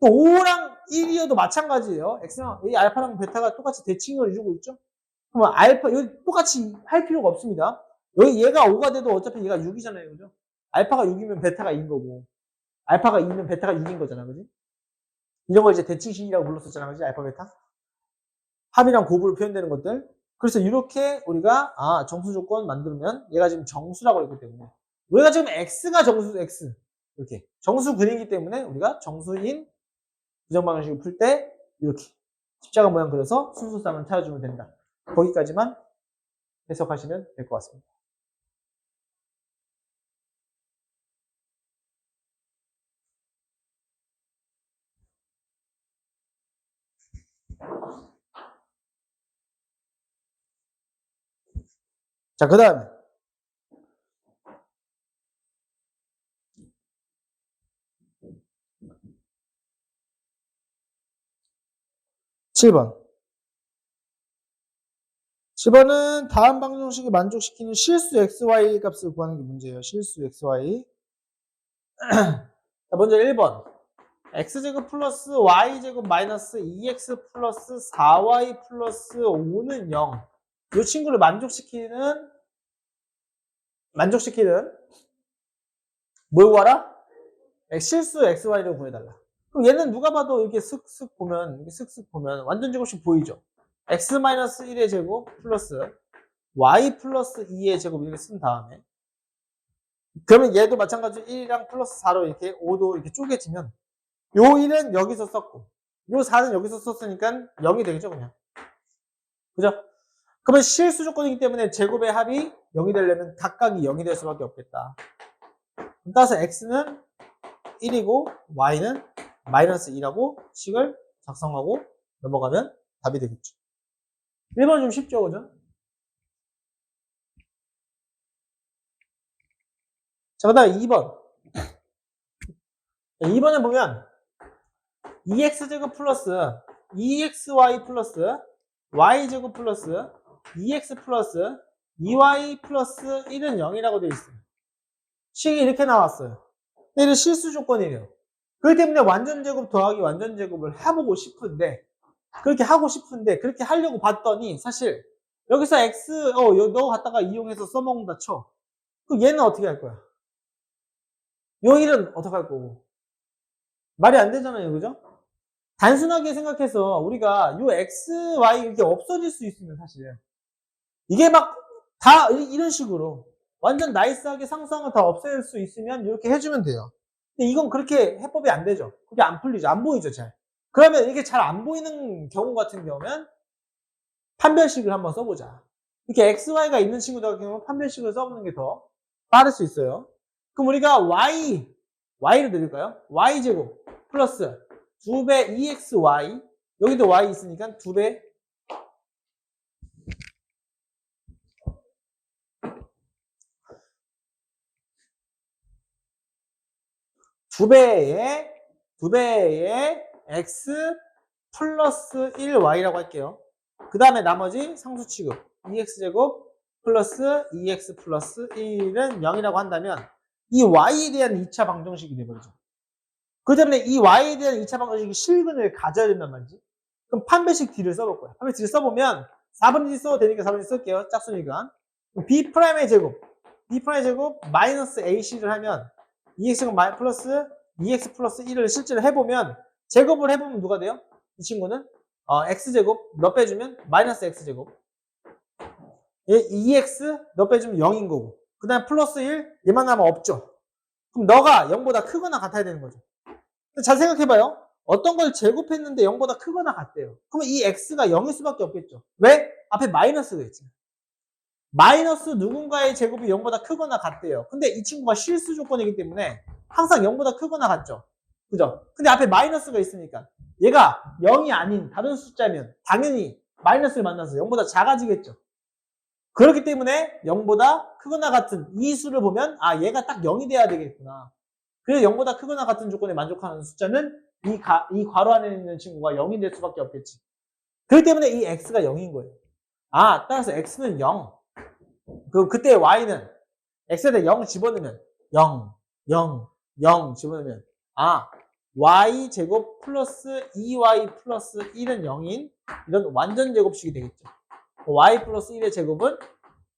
또 5랑 1이어도 마찬가지예요. X랑 이 알파랑 베타가 똑같이 대칭을 이루고 있죠. 그럼 알파 여기 똑같이 할 필요가 없습니다. 여기 얘가 5가 돼도 어차피 얘가 6이잖아요. 그죠? 알파가 6이면 베타가 2인 거고 알파가 2면 베타가 6인 거잖아. 그지? 이런 걸 이제 대칭식이라고 불렀었잖아. 그지? 알파 베타. 합이랑 곱으로 표현되는 것들. 그래서 이렇게 우리가 정수 조건 만들면 얘가 지금 정수라고 했기 때문에 우리가 지금 x가 정수 x 이렇게 정수근이기 때문에 우리가 정수인 부정방정식을 풀 때 이렇게 십자가 모양 그려서 순수쌍을 찾아주면 된다. 거기까지만 해석하시면 될 것 같습니다. 자, 그 다음에 7번. 7번은 다음 방정식이 만족시키는 실수 xy 값을 구하는 게 문제예요. 실수 xy. 자, 먼저 1번. x제곱 플러스 y제곱 마이너스 2x 플러스 4y 플러스 5는 0. 이 친구를 만족시키는 뭘 구하라? 실수 xy를 구해달라. 그럼 얘는 누가 봐도 이렇게 슥슥 보면 완전 제곱식 보이죠? x-1의 제곱 플러스 y 플러스 2의 제곱 이렇게 쓴 다음에 그러면 얘도 마찬가지로 1이랑 플러스 4로 이렇게 5도 이렇게 쪼개지면 요 1은 여기서 썼고 요 4는 여기서 썼으니까 0이 되겠죠 그냥. 그죠? 그러면 실수 조건이기 때문에 제곱의 합이 0이 되려면 각각이 0이 될 수밖에 없겠다. 따라서 x는 1이고 y는 마이너스 2라고 식을 작성하고 넘어가면 답이 되겠죠. 1번 좀 쉽죠, 그죠? 자, 그 다음에 2번. 2번에 보면 2x제곱 플러스 2xy 플러스 y제곱 플러스 2x 플러스 2y 플러스 1은 0이라고 되어 있어요. 식이 이렇게 나왔어요. 근데 이는 실수 조건이에요. 그렇기 때문에 완전제곱 더하기 완전제곱을 해보고 싶은데 그렇게 하고 싶은데 그렇게 하려고 봤더니 사실 여기서 x 너 갖다가 이용해서 써먹는다 쳐. 그럼 얘는 어떻게 할 거야? 요 1은 어떻게 할 거고? 말이 안 되잖아요, 그죠? 단순하게 생각해서 우리가 요 x, y 이렇게 없어질 수 있으면 사실 이게 막 다 이런 식으로 완전 나이스하게 상수항을 다 없앨 수 있으면 이렇게 해주면 돼요. 근데 이건 그렇게 해법이 안 되죠. 그게 안 풀리죠. 안 보이죠, 잘. 그러면 이렇게 잘 안 보이는 경우 같은 경우면 판별식을 한번 써보자. 이렇게 x, y가 있는 친구들 같은 경우는 판별식을 써보는 게 더 빠를 수 있어요. 그럼 우리가 y를 드릴까요? y제곱 플러스 2배 2xy 여기도 y 있으니까 2배 2배의 x 플러스 1y라고 할게요. 그 다음에 나머지 상수 취급 2x제곱 플러스 2x 플러스 1은 0이라고 한다면 이 y에 대한 2차 방정식이 되버리죠. 그렇기 때문에 이 y에 대한 2차 방정식이 실근을 가져야 된단 말이지. 그럼 판별식 D를 써볼 거야. 판별식 D를 써보면 4분의 1 써도 되니까 4분의 1 쓸게요. 짝수니까. B'의 제곱 B'의 제곱 마이너스 AC를 하면 2x가 플러스 2x 플러스 1을 실제로 해보면 제곱을 해보면 누가 돼요? 이 친구는 x제곱 너 빼주면 마이너스 x제곱 2x 너 빼주면 0인 거고 그 다음에 플러스 1 얘만 하면 없죠. 그럼 너가 0보다 크거나 같아야 되는 거죠. 잘 생각해봐요. 어떤 걸 제곱했는데 0보다 크거나 같대요. 그러면 이 x가 0일 수밖에 없겠죠. 왜? 앞에 마이너스가 있지. 마이너스 누군가의 제곱이 0보다 크거나 같대요. 근데 이 친구가 실수 조건이기 때문에 항상 0보다 크거나 같죠. 그죠? 근데 앞에 마이너스가 있으니까 얘가 0이 아닌 다른 숫자면 당연히 마이너스를 만나서 0보다 작아지겠죠. 그렇기 때문에 0보다 크거나 같은 이 수를 보면 아 얘가 딱 0이 돼야 되겠구나. 그래서 0보다 크거나 같은 조건에 만족하는 숫자는 이 괄호 안에 있는 친구가 0이 될 수밖에 없겠지. 그렇기 때문에 이 x가 0인 거예요. 아 따라서 x는 0. 그때 y는 x에 대해 0 집어넣으면 0, 0, 0 집어넣으면 아 y제곱 플러스 2y 플러스 1은 0인 이런 완전 제곱식이 되겠죠. y 플러스 1의 제곱은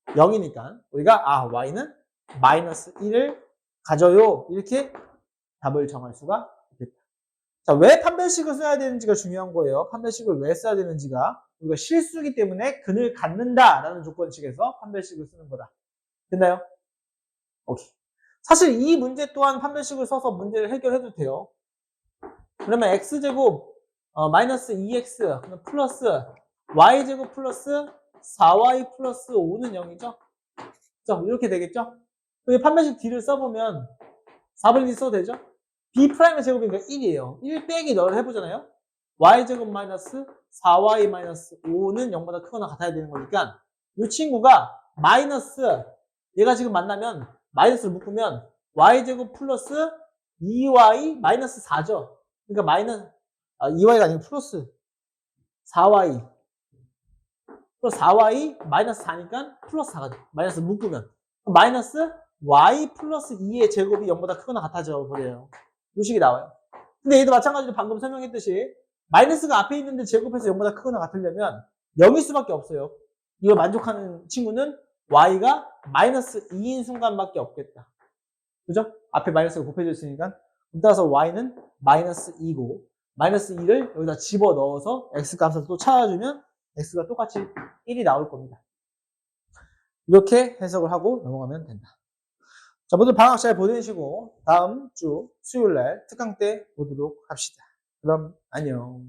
0이니까 우리가 아 y는 마이너스 1을 가져요. 이렇게 답을 정할 수가 있겠다. 자, 왜 판별식을 써야 되는지가 중요한 거예요. 판별식을 왜 써야 되는지가 우리가 실수이기 때문에 근을 갖는다라는 조건식에서 판별식을 쓰는 거다. 됐나요? 오케이. 사실 이 문제 또한 판별식을 써서 문제를 해결해도 돼요. 그러면 x제곱 마이너스 2x 플러스 y제곱 플러스 4y 플러스 5는 0이죠? 그렇죠? 이렇게 되겠죠? 판별식 D를 써보면 4분의 1 써도 되죠? B'의 제곱이니까 1이에요. 1 빼기 너를 해보잖아요? y제곱 마이너스 4y 마이너스 5는 0보다 크거나 같아야 되는 거니까 이 친구가 마이너스 얘가 지금 만나면 마이너스를 묶으면 y제곱 플러스 2y 마이너스 4죠. 그러니까 마이너스 2y가 아니고 플러스 4y 플러스 4y 마이너스 4니까 플러스 4가 돼. 마이너스 묶으면 마이너스 y 플러스 2의 제곱이 0보다 크거나 같아져 버려요. 이 식이 나와요. 근데 얘도 마찬가지로 방금 설명했듯이 마이너스가 앞에 있는데 제곱해서 0보다 크거나 같으려면 0일 수밖에 없어요. 이걸 만족하는 친구는 y가 마이너스 2인 순간밖에 없겠다. 그죠? 앞에 마이너스가 곱해져 있으니까. 따라서 y는 마이너스 2고 마이너스 2를 여기다 집어넣어서 x 값을 또 찾아주면 x가 똑같이 1이 나올 겁니다. 이렇게 해석을 하고 넘어가면 된다. 자, 모두 방학 잘 보내시고 다음 주 수요일 날 특강 때 보도록 합시다. 그럼 안녕.